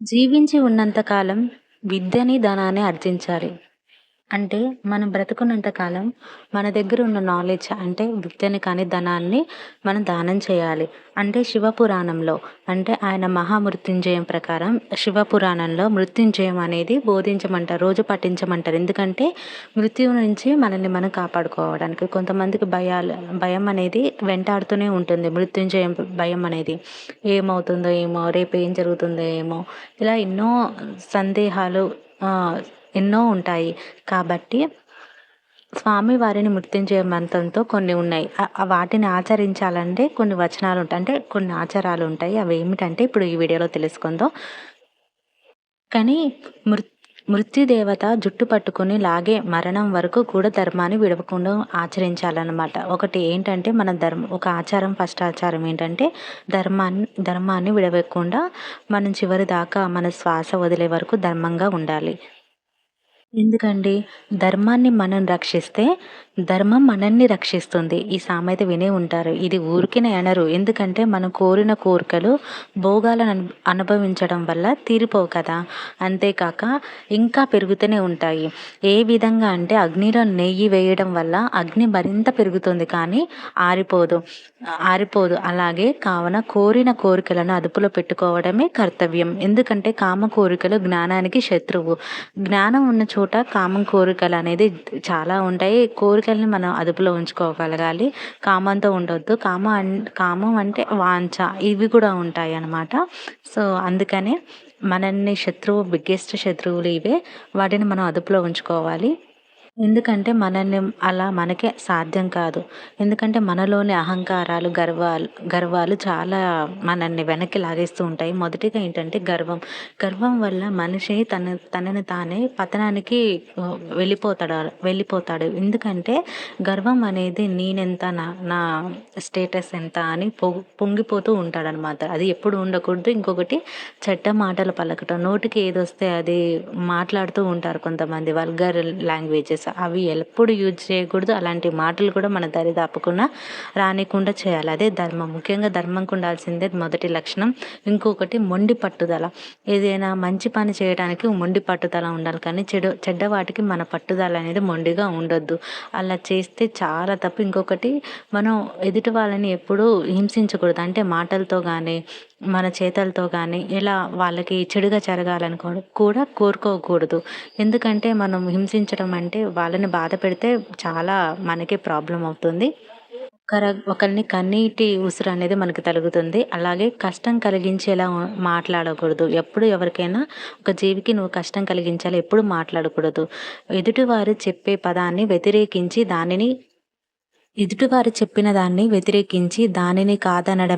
జీవించి ఉన్నంత కాలం విద్యని, ధనాన్ని ఆర్జించాలి. అంటే మనం బ్రతికున్నంత కాలం మన దగ్గర ఉన్న నాలెడ్జ్ అంటే విద్యని కానీ, ధనాన్ని మనం దానం చేయాలి. అంటే శివపురాణంలో అంటే ఆయన మహామృత్యుంజయం ప్రకారం శివపురాణంలో మృత్యుంజయం అనేది బోధించమంటారు. రోజు పఠించమంటారు. ఎందుకంటే మృత్యువు నుంచి మనల్ని మనం కాపాడుకోవడానికి. కొంతమందికి భయం అనేది వెంటాడుతూనే ఉంటుంది. మృత్యుంజయం భయం అనేది. ఏమవుతుందో ఏమో! రేపు ఏం జరుగుతుందో ఏమో! ఇలా ఎన్నో సందేహాలు ఎన్నో ఉంటాయి. కాబట్టి స్వామివారిని మృత్యుంజయ మంత్రంతో కొన్ని ఉన్నాయి. వాటిని ఆచరించాలంటే కొన్ని వచనాలుంటాయి. అంటే కొన్ని ఆచారాలుంటాయి. అవేమిటంటే ఇప్పుడు ఈ వీడియోలో తెలుసుకుందాం. కానీ మృ మృత్యుదేవత జుట్టు పట్టుకొని లాగే మరణం వరకు కూడా ధర్మాన్ని విడవకుండా ఆచరించాలన్నమాట. ఒకటి ఏంటంటే మన ఒక ఆచారం, ఫస్ట్ ఆచారం ఏంటంటే ధర్మాన్ని విడవకుండా మనం చివరి దాకా మన శ్వాస వదిలే వరకు ధర్మంగా ఉండాలి. ఎందుకండి? ధర్మాన్ని మనం రక్షిస్తే, ధర్మం మనల్ని రక్షిస్తుంది. ఈ సామెత వినే ఉంటారు. ఇది ఊరికినే అనరు. ఎందుకంటే మనం కోరిన కోరికలు భోగాలను అనుభవించడం వల్ల తీరిపోవు కదా! అంతేకాక ఇంకా పెరుగుతూనే ఉంటాయి. ఏ విధంగా అంటే అగ్నిలో నెయ్యి వేయడం వల్ల అగ్ని మరింత పెరుగుతుంది కానీ ఆరిపోదు. ఆరిపోదు. అలాగే కావున కోరిన కోరికలను అదుపులో పెట్టుకోవడమే కర్తవ్యం. ఎందుకంటే కామ కోరికలు జ్ఞానానికి శత్రువు. జ్ఞానం ఉన్న చోట కామం కోరికలనేది చాలా ఉంటాయి. కోరికల్ని మనం అదుపులో ఉంచుకోగలగాలి. కామంతో ఉండొద్దు. కామం అంటే వాంఛ ఇవి కూడా ఉంటాయన్నమాట. సో, అందుకనే మనల్ని బిగ్గెస్ట్ శత్రువులు ఇవే. వాటిని మనం అదుపులో ఉంచుకోవాలి. ఎందుకంటే మనల్ని అలా మనకే సాధ్యం కాదు. ఎందుకంటే మనలోని అహంకారాలు, గర్వాలు చాలా మనల్ని వెనక్కి లాగేస్తూ ఉంటాయి. మొదటిగా ఏంటంటే గర్వం. గర్వం వల్ల మనిషి తనని తానే పతనానికి వెళ్ళిపోతాడు. ఎందుకంటే గర్వం అనేది నేనెంత, నా స్టేటస్ ఎంత అని పొంగిపోతూ ఉంటాడనమాట. అది ఎప్పుడు ఉండకూడదు. ఇంకొకటి చెడ్డ మాటలు పలకటం. నోటికి ఏదొస్తే అది మాట్లాడుతూ ఉంటారు కొంతమంది వల్గర్ లాంగ్వేజెస్. అవి ఎప్పుడు యూజ్ చేయకూడదు. అలాంటి మాటలు కూడా మన దరిదాపుకుండా రానికుండా చేయాలి. అదే ధర్మం. ముఖ్యంగా ధర్మంకు ఉండాల్సిందే మొదటి లక్షణం. ఇంకొకటి మొండి పట్టుదల. ఏదైనా మంచి పని చేయడానికి మొండి పట్టుదల ఉండాలి. కానీ చెడ్డ వాటికి మన పట్టుదల అనేది మొండిగా ఉండొద్దు. అలా చేస్తే చాలా తప్పు. ఇంకొకటి మనం ఎదుటి వాళ్ళని ఎప్పుడూ హింసించకూడదు. అంటే మాటలతో కానీ, మన చేతలతో కానీ ఇలా వాళ్ళకి చెడుగా జరగాలని కూడా కోరుకోకూడదు. ఎందుకంటే మనం హింసించడం అంటే వాళ్ళని బాధ పెడితే చాలా మనకే ప్రాబ్లం అవుతుంది. ఒకరిని కన్నీటి ఉసురు అనేది మనకు తగులుతుంది. అలాగే కష్టం కలిగించేలా మాట్లాడకూడదు. ఎప్పుడు ఎవరికైనా ఒక జీవికి నువ్వు కష్టం కలిగించాలి ఎప్పుడు మాట్లాడకూడదు. ఎదుటివారు చెప్పే పదాన్ని ఎదుటివారు చెప్పిన దాన్ని వ్యతిరేకించి దానిని కాదనడం